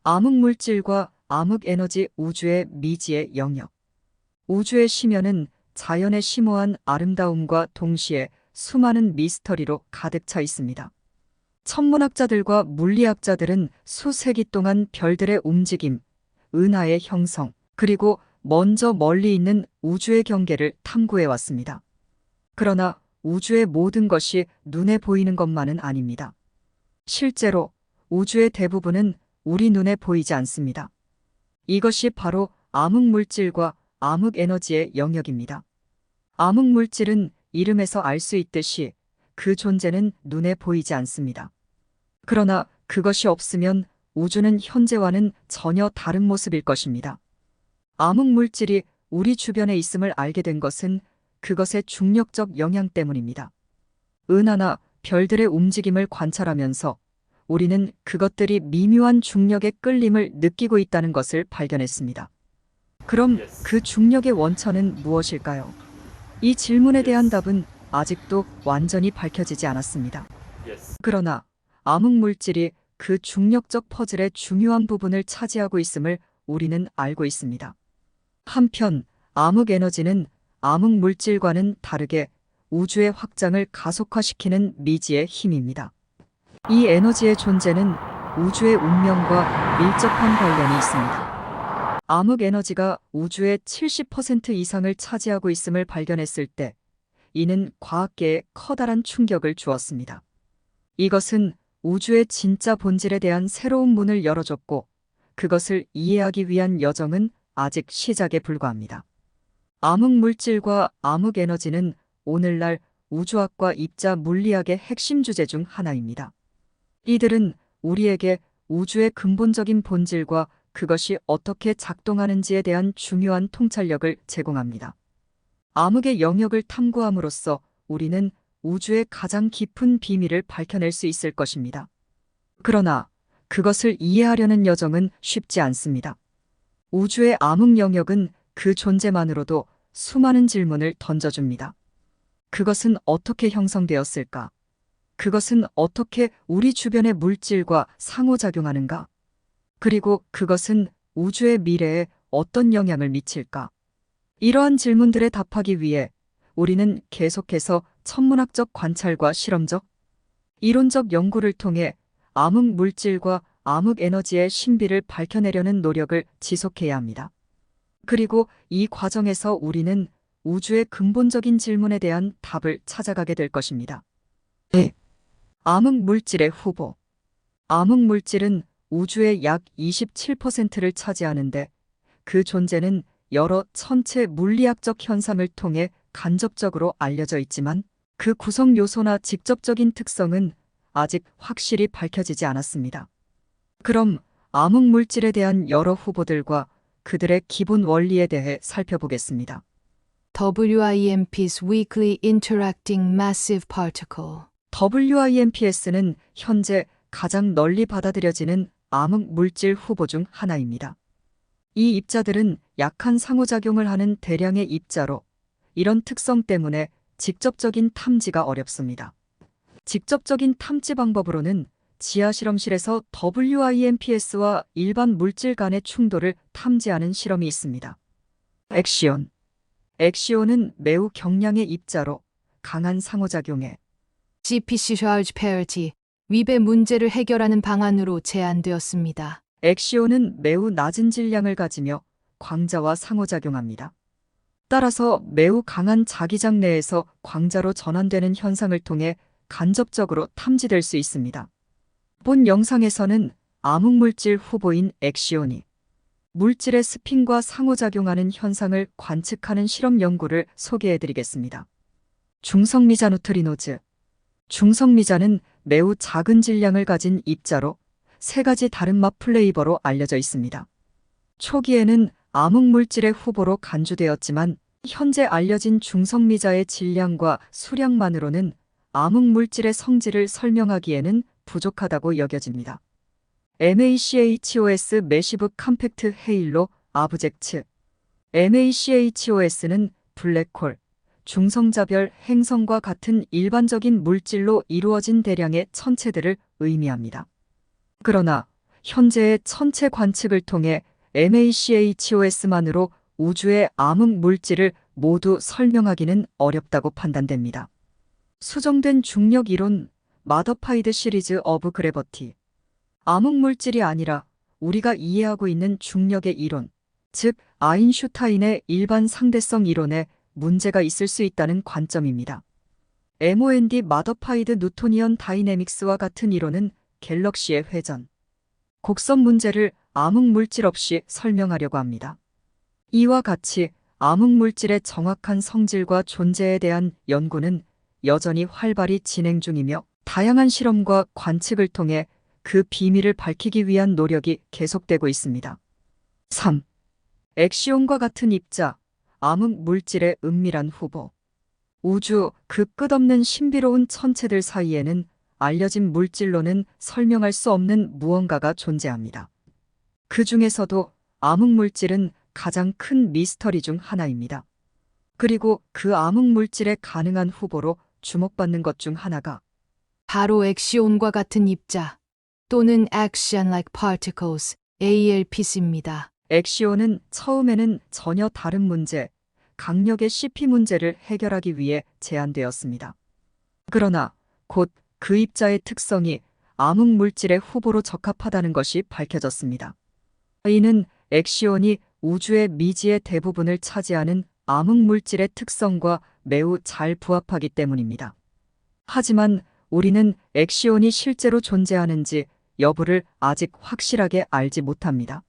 암흑물질과 암흑에너지 우주의 미지의 영역. 우주의 심연은 자연의 심오한 아름다움과 동시에 수많은 미스터리로 가득 차 있습니다. 천문학자들과 물리학자들은 수세기 동안 별들의 움직임, 은하의 형성, 그리고 먼저 멀리 있는 우주의 경계를 탐구해 왔습니다. 그러나 우주의 모든 것이 눈에 보이는 것만은 아닙니다. 실제로 우주의 대부분은 우리 눈에 보이지 않습니다. 이것이 바로 암흑물질과 암흑에너지의 영역입니다. 암흑물질은 이름에서 알 수 있듯이 그 존재는 눈에 보이지 않습니다. 그러나 그것이 없으면 우주는 현재와는 전혀 다른 모습일 것입니다. 암흑물질이 우리 주변에 있음을 알게 된 것은 그것의 중력적 영향 때문입니다. 은하나 별들의 움직임을 관찰하면서 우리는 그것들이 미묘한 중력의 끌림을 느끼고 있다는 것을 발견했습니다. 그럼 그 중력의 원천은 무엇일까요? 이 질문에 대한 답은 아직도 완전히 밝혀지지 않았습니다. 그러나 암흑물질이 그 중력적 퍼즐의 중요한 부분을 차지하고 있음을 우리는 알고 있습니다. 한편 암흑에너지는 암흑물질과는 다르게 우주의 확장을 가속화시키는 미지의 힘입니다. 이 에너지의 존재는 우주의 운명과 밀접한 관련이 있습니다. 암흑에너지가 우주의 70% 이상을 차지하고 있음을 발견했을 때 이는 과학계에 커다란 충격을 주었습니다. 이것은 우주의 진짜 본질에 대한 새로운 문을 열어줬고 그것을 이해하기 위한 여정은 아직 시작에 불과합니다. 암흑물질과 암흑에너지는 오늘날 우주학과 입자 물리학의 핵심 주제 중 하나입니다. 이들은 우리에게 우주의 근본적인 본질과 그것이 어떻게 작동하는지에 대한 중요한 통찰력을 제공합니다. 암흑의 영역을 탐구함으로써 우리는 우주의 가장 깊은 비밀을 밝혀낼 수 있을 것입니다. 그러나 그것을 이해하려는 여정은 쉽지 않습니다. 우주의 암흑 영역은 그 존재만으로도 수많은 질문을 던져줍니다. 그것은 어떻게 형성되었을까? 그것은 어떻게 우리 주변의 물질과 상호작용하는가? 그리고 그것은 우주의 미래에 어떤 영향을 미칠까? 이러한 질문들에 답하기 위해 우리는 계속해서 천문학적 관찰과 실험적, 이론적 연구를 통해 암흑 물질과 암흑 에너지의 신비를 밝혀내려는 노력을 지속해야 합니다. 그리고 이 과정에서 우리는 우주의 근본적인 질문에 대한 답을 찾아가게 될 것입니다. 암흑 물질의 후보. 암흑 물질은 우주의 약 27%를 차지하는데 그 존재는 여러 천체 물리학적 현상을 통해 간접적으로 알려져 있지만 그 구성 요소나 직접적인 특성은 아직 확실히 밝혀지지 않았습니다. 그럼 암흑 물질에 대한 여러 후보들과 그들의 기본 원리에 대해 살펴보겠습니다. WIMP's Weakly Interacting Massive Particle. WIMPS는 현재 가장 널리 받아들여지는 암흑 물질 후보 중 하나입니다. 이 입자들은 약한 상호작용을 하는 대량의 입자로 이런 특성 때문에 직접적인 탐지가 어렵습니다. 직접적인 탐지 방법으로는 지하 실험실에서 WIMPS와 일반 물질 간의 충돌을 탐지하는 실험이 있습니다. 엑시온. 엑시온은 매우 경량의 입자로 강한 상호작용에 GPC Charge Parity, 윕의 문제를 해결하는 방안으로 제안되었습니다. 엑시온은 매우 낮은 질량을 가지며 광자와 상호작용합니다. 따라서 매우 강한 자기장 내에서 광자로 전환되는 현상을 통해 간접적으로 탐지될 수 있습니다. 본 영상에서는 암흑물질 후보인 엑시온이 물질의 스핀과 상호작용하는 현상을 관측하는 실험 연구를 소개해드리겠습니다. 중성미자 누트리노즈. 중성미자는 매우 작은 질량을 가진 입자로 세 가지 다른 맛 플레이버로 알려져 있습니다. 초기에는 암흑물질의 후보로 간주되었지만 현재 알려진 중성미자의 질량과 수량만으로는 암흑물질의 성질을 설명하기에는 부족하다고 여겨집니다. MACHOS 매시브 컴팩트 헤일로 아브젝츠. MACHOS는 블랙홀, 중성자별 행성과 같은 일반적인 물질로 이루어진 대량의 천체들을 의미합니다. 그러나 현재의 천체 관측을 통해 MACHOS만으로 우주의 암흑 물질을 모두 설명하기는 어렵다고 판단됩니다. 수정된 중력 이론 마더파이드 시리즈 오브 그래버티. 암흑 물질이 아니라 우리가 이해하고 있는 중력의 이론, 즉 아인슈타인의 일반 상대성 이론에 문제가 있을 수 있다는 관점입니다. MOND 마더파이드 뉴토니언 다이내믹스와 같은 이론은 갤럭시의 회전, 곡선 문제를 암흑 물질 없이 설명하려고 합니다. 이와 같이 암흑 물질의 정확한 성질과 존재에 대한 연구는 여전히 활발히 진행 중이며 다양한 실험과 관측을 통해 그 비밀을 밝히기 위한 노력이 계속되고 있습니다. 3. 엑시온과 같은 입자, 암흑 물질의 은밀한 후보. 우주 그 끝없는 신비로운 천체들 사이에는 알려진 물질로는 설명할 수 없는 무언가가 존재합니다. 그 중에서도 암흑 물질은 가장 큰 미스터리 중 하나입니다. 그리고 그 암흑 물질의 가능한 후보로 주목받는 것 중 하나가 바로 엑시온과 같은 입자 또는 action-like particles, ALPC입니다. 엑시온은 처음에는 전혀 다른 문제, 강력의 CP 문제를 해결하기 위해 제안되었습니다. 그러나 곧 그 입자의 특성이 암흑 물질의 후보로 적합하다는 것이 밝혀졌습니다. 이는 엑시온이 우주의 미지의 대부분을 차지하는 암흑 물질의 특성과 매우 잘 부합하기 때문입니다. 하지만 우리는 엑시온이 실제로 존재하는지 여부를 아직 확실하게 알지 못합니다.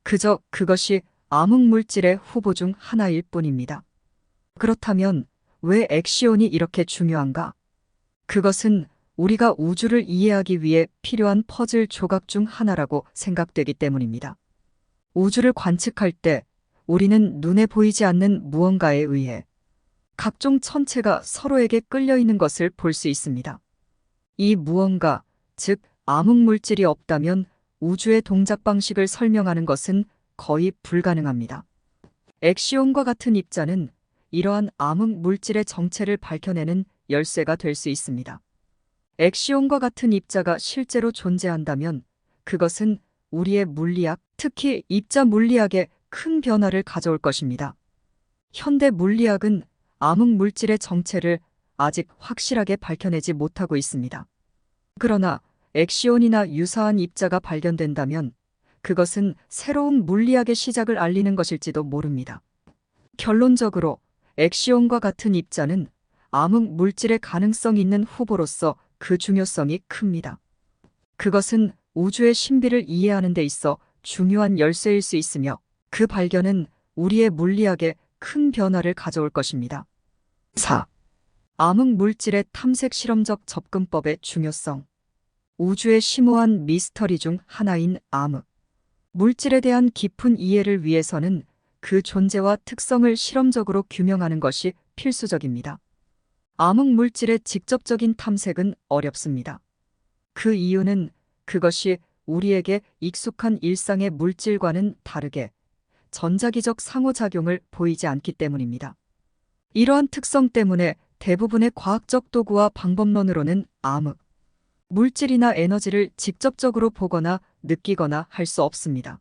그저 그것이 암흑 물질의 후보 중 하나일 뿐입니다. 그렇다면 왜 엑시온이 이렇게 중요한가? 그것은 우리가 우주를 이해하기 위해 필요한 퍼즐 조각 중 하나라고 생각되기 때문입니다. 우주를 관측할 때 우리는 눈에 보이지 않는 무언가에 의해 각종 천체가 서로에게 끌려 있는 것을 볼 수 있습니다. 이 무언가, 즉 암흑 물질이 없다면 우주의 동작 방식을 설명하는 것은 거의 불가능합니다. 엑시온과 같은 입자는 이러한 암흑 물질의 정체를 밝혀내는 열쇠가 될 수 있습니다. 엑시온과 같은 입자가 실제로 존재한다면 그것은 우리의 물리학, 특히 입자 물리학에 큰 변화를 가져올 것입니다. 현대 물리학은 암흑 물질의 정체를 아직 확실하게 밝혀내지 못하고 있습니다. 그러나 엑시온이나 유사한 입자가 발견된다면 그것은 새로운 물리학의 시작을 알리는 것일지도 모릅니다. 결론적으로 엑시온과 같은 입자는 암흑 물질의 가능성 있는 후보로서 그 중요성이 큽니다. 그것은 우주의 신비를 이해하는 데 있어 중요한 열쇠일 수 있으며 그 발견은 우리의 물리학에 큰 변화를 가져올 것입니다. 4. 암흑 물질의 탐색 실험적 접근법의 중요성. 우주의 심오한 미스터리 중 하나인 암흑 물질에 대한 깊은 이해를 위해서는 그 존재와 특성을 실험적으로 규명하는 것이 필수적입니다. 암흑 물질의 직접적인 탐색은 어렵습니다. 그 이유는 그것이 우리에게 익숙한 일상의 물질과는 다르게 전자기적 상호작용을 보이지 않기 때문입니다. 이러한 특성 때문에 대부분의 과학적 도구와 방법론으로는 암흑 물질이나 에너지를 직접적으로 보거나 느끼거나 할 수 없습니다.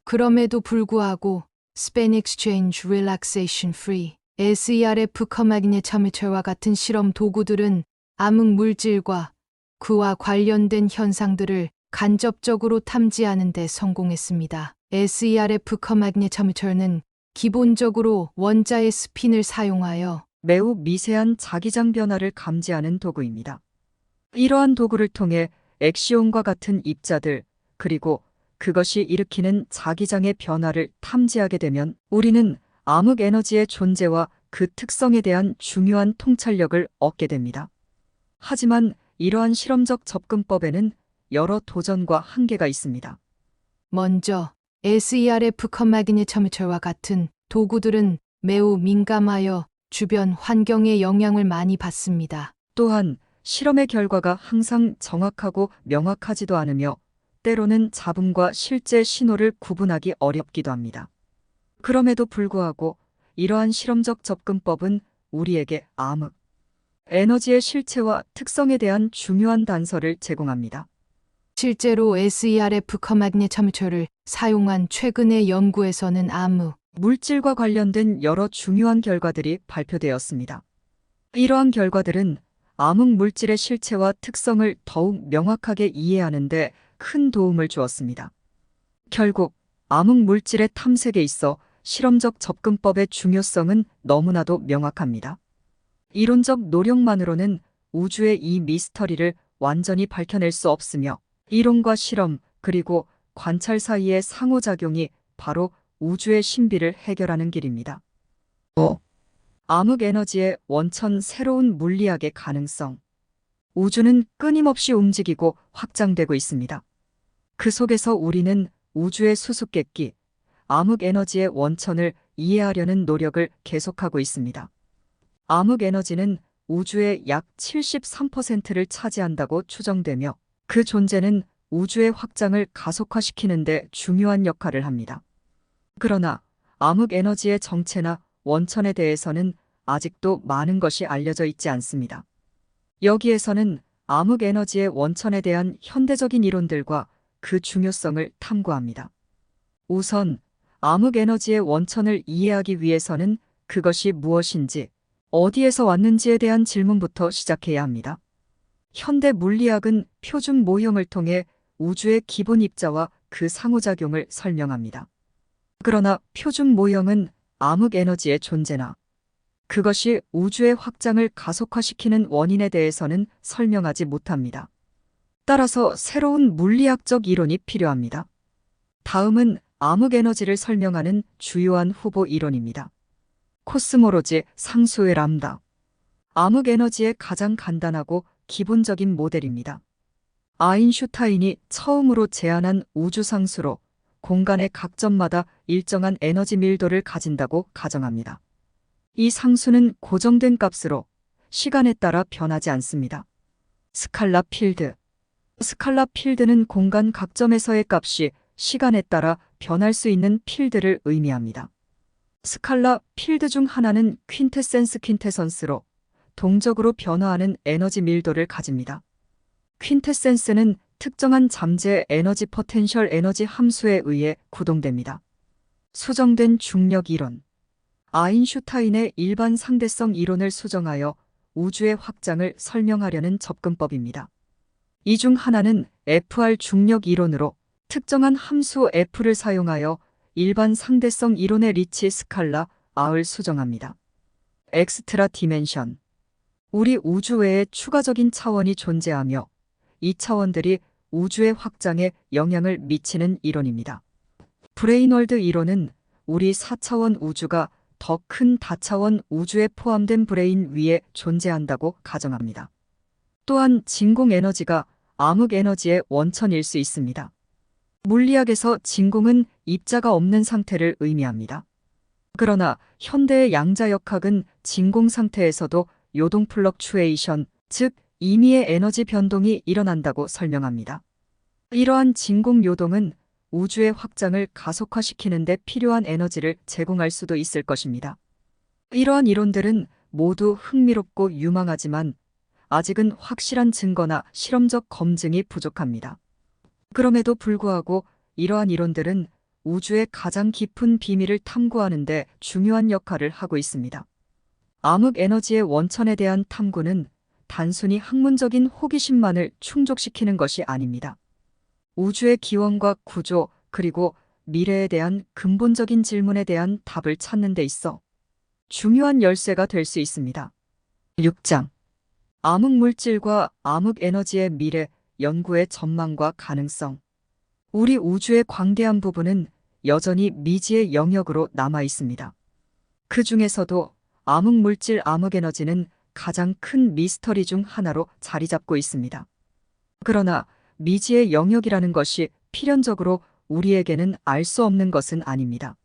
그럼에도 불구하고 Spin Exchange Relaxation Free, SERF 커마그네토미터와 같은 실험 도구들은 암흑 물질과 그와 관련된 현상들을 간접적으로 탐지하는 데 성공했습니다. SERF 커마그네토미터는 기본적으로 원자의 스핀을 사용하여 매우 미세한 자기장 변화를 감지하는 도구입니다. 이러한 도구를 통해 엑시온과 같은 입자들, 그리고 그것이 일으키는 자기장의 변화를 탐지하게 되면 우리는 암흑 에너지의 존재와 그 특성에 대한 중요한 통찰력을 얻게 됩니다. 하지만 이러한 실험적 접근법에는 여러 도전과 한계가 있습니다. 먼저 SERF 커마그네토미터와 같은 도구들은 매우 민감하여 주변 환경의 영향을 많이 받습니다. 또한 실험의 결과가 항상 정확하고 명확하지도 않으며 때로는 잡음과 실제 신호를 구분하기 어렵기도 합니다. 그럼에도 불구하고 이러한 실험적 접근법은 우리에게 암흑 에너지의 실체와 특성에 대한 중요한 단서를 제공합니다. 실제로 SERF 커마그네첨초를 사용한 최근의 연구에서는 암흑 물질과 관련된 여러 중요한 결과들이 발표되었습니다. 이러한 결과들은 암흑 물질의 실체와 특성을 더욱 명확하게 이해하는 데 큰 도움을 주었습니다. 결국 암흑 물질의 탐색에 있어 실험적 접근법의 중요성은 너무나도 명확합니다. 이론적 노력만으로는 우주의 이 미스터리를 완전히 밝혀낼 수 없으며 이론과 실험 그리고 관찰 사이의 상호작용이 바로 우주의 신비를 해결하는 길입니다. 5. 암흑 에너지의 원천 새로운 물리학의 가능성. 우주는 끊임없이 움직이고 확장되고 있습니다. 그 속에서 우리는 우주의 수수께끼, 암흑 에너지의 원천을 이해하려는 노력을 계속하고 있습니다. 암흑 에너지는 우주의 약 73%를 차지한다고 추정되며 그 존재는 우주의 확장을 가속화시키는 데 중요한 역할을 합니다. 그러나 암흑 에너지의 정체나 원천에 대해서는 아직도 많은 것이 알려져 있지 않습니다. 여기에서는 암흑 에너지의 원천에 대한 현대적인 이론들과 그 중요성을 탐구합니다. 우선 암흑 에너지의 원천을 이해하기 위해서는 그것이 무엇인지, 어디에서 왔는지에 대한 질문부터 시작해야 합니다. 현대 물리학은 표준 모형을 통해 우주의 기본 입자와 그 상호작용을 설명합니다. 그러나 표준 모형은 암흑 에너지의 존재나 그것이 우주의 확장을 가속화시키는 원인에 대해서는 설명하지 못합니다. 따라서 새로운 물리학적 이론이 필요합니다. 다음은 암흑 에너지를 설명하는 주요한 후보 이론입니다. 코스모로지 상수의 람다. 암흑 에너지의 가장 간단하고 기본적인 모델입니다. 아인슈타인이 처음으로 제안한 우주 상수로 공간의 각 점마다 일정한 에너지 밀도를 가진다고 가정합니다. 이 상수는 고정된 값으로 시간에 따라 변하지 않습니다. 스칼라 필드. 스칼라 필드는 공간 각 점에서의 값이 시간에 따라 변할 수 있는 필드를 의미합니다. 스칼라 필드 중 하나는 퀸테센스로 동적으로 변화하는 에너지 밀도를 가집니다. 퀸테센스는 특정한 잠재 에너지 포텐셜 에너지 함수에 의해 구동됩니다. 수정된 중력 이론. 아인슈타인의 일반 상대성 이론을 수정하여 우주의 확장을 설명하려는 접근법입니다. 이 중 하나는 FR 중력 이론으로 특정한 함수 F를 사용하여 일반 상대성 이론의 리치 스칼라 R을 수정합니다. 엑스트라 디멘션. 우리 우주 외에 추가적인 차원이 존재하며 이 차원들이 우주의 확장에 영향을 미치는 이론입니다. 브레인월드 이론은 우리 4차원 우주가 더 큰 다차원 우주에 포함된 브레인 위에 존재한다고 가정합니다. 또한 진공 에너지가 암흑 에너지의 원천일 수 있습니다. 물리학에서 진공은 입자가 없는 상태를 의미합니다. 그러나 현대의 양자역학은 진공 상태에서도 요동 플럭추에이션, 즉 임의의 에너지 변동이 일어난다고 설명합니다. 이러한 진공 요동은 우주의 확장을 가속화시키는 데 필요한 에너지를 제공할 수도 있을 것입니다. 이러한 이론들은 모두 흥미롭고 유망하지만 아직은 확실한 증거나 실험적 검증이 부족합니다. 그럼에도 불구하고 이러한 이론들은 우주의 가장 깊은 비밀을 탐구하는 데 중요한 역할을 하고 있습니다. 암흑 에너지의 원천에 대한 탐구는 단순히 학문적인 호기심만을 충족시키는 것이 아닙니다. 우주의 기원과 구조 그리고 미래에 대한 근본적인 질문에 대한 답을 찾는 데 있어 중요한 열쇠가 될 수 있습니다. 6장. 암흑 물질과 암흑 에너지의 미래, 연구의 전망과 가능성. 우리 우주의 광대한 부분은 여전히 미지의 영역으로 남아 있습니다. 그 중에서도 암흑 물질, 암흑 에너지는 가장 큰 미스터리 중 하나로 자리 잡고 있습니다. 그러나 미지의 영역이라는 것이 필연적으로 우리에게는 알 수 없는 것은 아닙니다.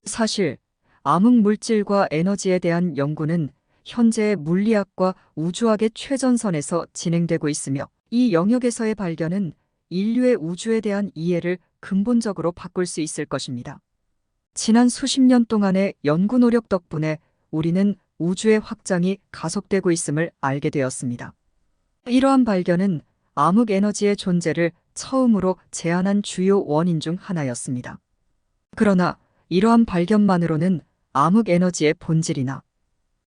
사실 암흑 물질과 에너지에 대한 연구는 현재의 물리학과 우주학의 최전선에서 진행되고 있으며 이 영역에서의 발견은 인류의 우주에 대한 이해를 근본적으로 바꿀 수 있을 것입니다. 지난 수십 년 동안의 연구 노력 덕분에 우리는 우주의 확장이 가속되고 있음을 알게 되었습니다. 이러한 발견은 암흑 에너지의 존재를 처음으로 제안한 주요 원인 중 하나였습니다. 그러나 이러한 발견만으로는 암흑 에너지의 본질이나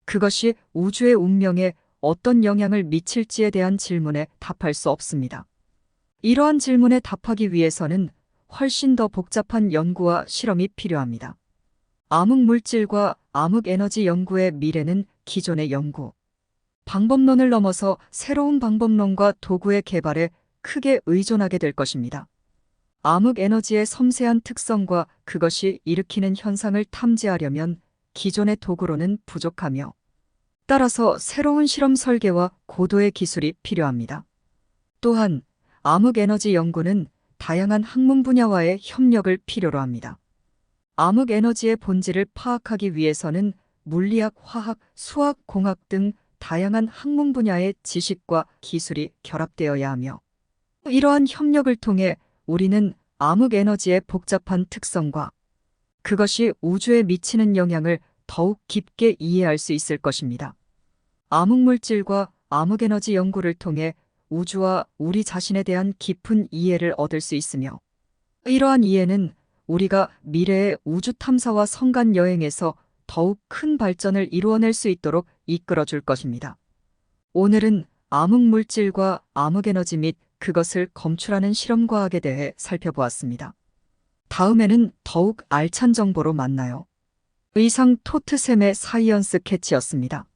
그것이 우주의 운명에 어떤 영향을 미칠지에 대한 질문에 답할 수 없습니다. 이러한 질문에 답하기 위해서는 훨씬 더 복잡한 연구와 실험이 필요합니다. 암흑 물질과 암흑 에너지 연구의 미래는 기존의 연구, 방법론을 넘어서 새로운 방법론과 도구의 개발에 크게 의존하게 될 것입니다. 암흑 에너지의 섬세한 특성과 그것이 일으키는 현상을 탐지하려면 기존의 도구로는 부족하며, 따라서 새로운 실험 설계와 고도의 기술이 필요합니다. 또한 암흑 에너지 연구는 다양한 학문 분야와의 협력을 필요로 합니다. 암흑 에너지의 본질을 파악하기 위해서는 물리학, 화학, 수학, 공학 등 다양한 학문 분야의 지식과 기술이 결합되어야 하며, 이러한 협력을 통해 우리는 암흑 에너지의 복잡한 특성과 그것이 우주에 미치는 영향을 더욱 깊게 이해할 수 있을 것입니다. 암흑 물질과 암흑 에너지 연구를 통해 우주와 우리 자신에 대한 깊은 이해를 얻을 수 있으며, 이러한 이해는 우리가 미래의 우주 탐사와 성간 여행에서 더욱 큰 발전을 이루어낼 수 있도록 이끌어 줄 것입니다. 오늘은 암흑 물질과 암흑 에너지 및 그것을 검출하는 실험과학에 대해 살펴보았습니다. 다음에는 더욱 알찬 정보로 만나요. 이상 토트샘의 사이언스 캐치였습니다.